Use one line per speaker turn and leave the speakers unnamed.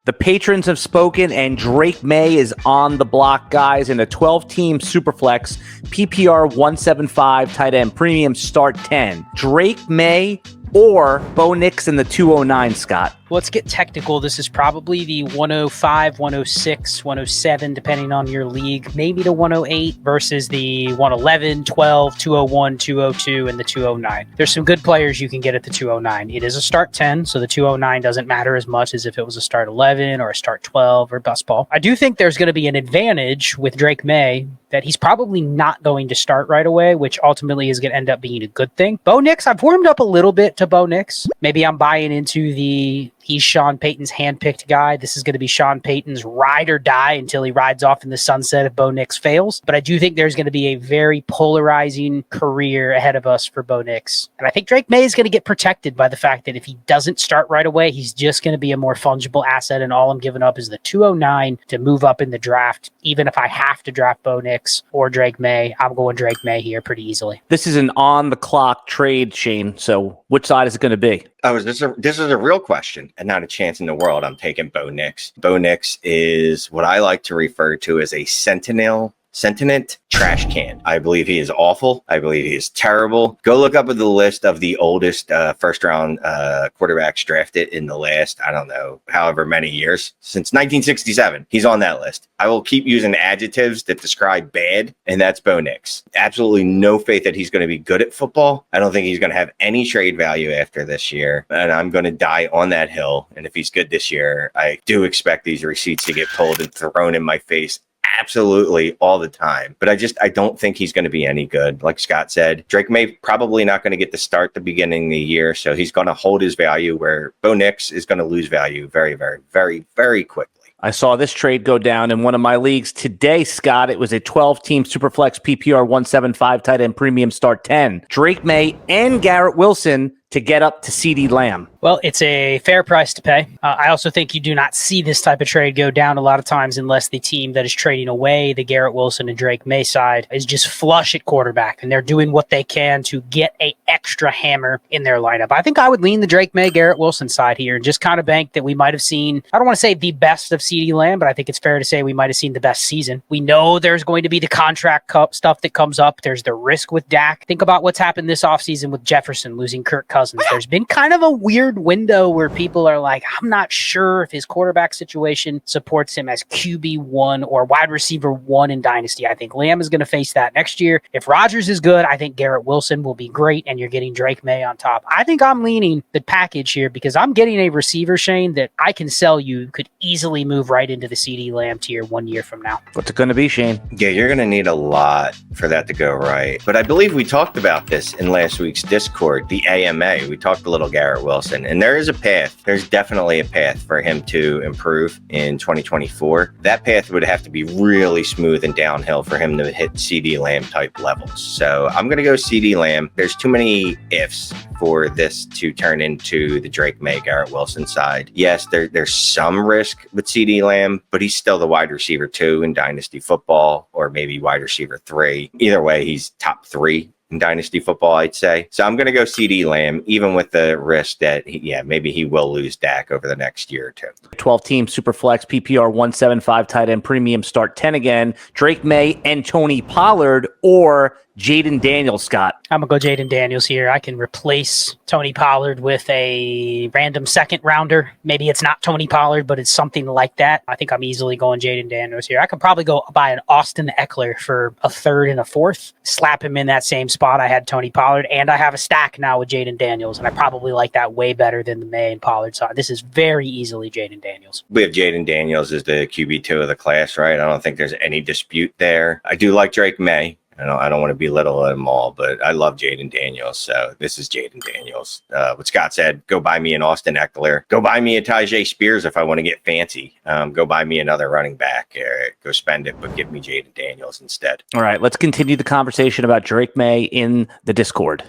The patrons have spoken, and Drake Maye is on the block, guys, in a 12-team Superflex PPR 175 tight end premium start 10. Drake Maye or Bo Nix in the 209, Scott?
Let's get technical. This is probably the 105, 106, 107, depending on your league. Maybe the 108 versus the 111, 12, 201, 202, and the 209. There's some good players you can get at the 209. It is a start 10, so the 209 doesn't matter as much as if it was a start 11 or a start 12 or bust ball. I do think there's going to be an advantage with Drake Maye that he's probably not going to start right away, which ultimately is going to end up being a good thing. Bo Nix, I've warmed up a little bit to Bo Nix. Maybe I'm buying into he's Sean Payton's handpicked guy. This is going to be Sean Payton's ride or die until he rides off in the sunset if Bo Nix fails. But I do think there's going to be a very polarizing career ahead of us for Bo Nix. And I think Drake Maye is going to get protected by the fact that if he doesn't start right away, he's just going to be a more fungible asset. And all I'm giving up is the 209 to move up in the draft. Even if I have to draft Bo Nix or Drake Maye, I'm going Drake Maye here pretty easily.
This is an on-the-clock trade, Shane. So which side is it going to be?
This is a real question and not a chance in the world. I'm taking Bo Nix. Bo Nix is what I like to refer to as a sentient trash can. I believe he is awful. I believe he is terrible. Go look up at the list of the oldest first round quarterbacks drafted in the last, I don't know, however many years. Since 1967, he's on that list. I will keep using adjectives that describe bad, and that's Bo Nix. Absolutely no faith that he's going to be good at football. I don't think he's going to have any trade value after this year, and I'm going to die on that hill. And if he's good this year, I do expect these receipts to get pulled and thrown in my face absolutely all the time. But I don't think he's going to be any good. Like Scott said, Drake Maye probably not going to get the start the beginning of the year, so he's going to hold his value, where Bo Nix is going to lose value very, very, very, very quickly.
I saw this trade go down in one of my leagues today, Scott. It was a 12-team Superflex PPR 175 tight end premium start 10. Drake Maye and Garrett Wilson to get up to CeeDee Lamb.
Well, it's a fair price to pay. I also think you do not see this type of trade go down a lot of times unless the team that is trading away the Garrett Wilson and Drake Maye side is just flush at quarterback, and they're doing what they can to get a extra hammer in their lineup. I think I would lean the Drake Maye, Garrett Wilson side here and just kind of bank that we might have seen, I don't want to say the best of CeeDee Lamb, but I think it's fair to say we might have seen the best season. We know there's going to be the contract stuff that comes up. There's the risk with Dak. Think about what's happened this offseason with Jefferson losing Kirk Cousins. There's been kind of a weird window where people are like, I'm not sure if his quarterback situation supports him as QB1 or wide receiver 1 in Dynasty. I think Lamb is going to face that next year. If Rodgers is good, I think Garrett Wilson will be great, and you're getting Drake Maye on top. I think I'm leaning the package here because I'm getting a receiver, Shane, that I can sell you could easily move right into the CeeDee Lamb tier 1 year from now.
What's it going to be, Shane?
Yeah, you're going to need a lot for that to go right. But I believe we talked about this in last week's Discord, the AMA. We talked a little Garrett Wilson, and there is a path. There's definitely a path for him to improve in 2024. That path would have to be really smooth and downhill for him to hit CeeDee Lamb type levels. So I'm going to go CeeDee Lamb. There's too many ifs for this to turn into the Drake Maye, Garrett Wilson side. Yes, there's some risk with CeeDee Lamb, but he's still the wide receiver 2 in Dynasty Football, or maybe wide receiver 3. Either way, he's top 3 in Dynasty Football, I'd say. So I'm going to go CeeDee Lamb, even with the risk that, maybe he will lose Dak over the next year or two.
12-team Superflex PPR 175 tight end premium start 10 again. Drake Maye and Tony Pollard or Jaden Daniels, Scott?
I'm going to go Jaden Daniels here. I can replace Tony Pollard with a random second rounder. Maybe it's not Tony Pollard, but it's something like that. I think I'm easily going Jaden Daniels here. I could probably go buy an Austin Eckler for a 3rd and a 4th, slap him in that same spot I had Tony Pollard, and I have a stack now with Jaden Daniels, and I probably like that way better than the Maye and Pollard side. This is very easily Jaden Daniels.
We have Jaden Daniels as the QB2 of the class, right? I don't think there's any dispute there. I do like Drake Maye. I don't want to belittle them all, but I love Jaden Daniels. So this is Jaden Daniels. What Scott said, go buy me an Austin Eckler. Go buy me a Tajay Spears if I want to get fancy. Go buy me another running back. Go spend it, but give me Jaden Daniels instead.
All right, let's continue the conversation about Drake Maye in the Discord.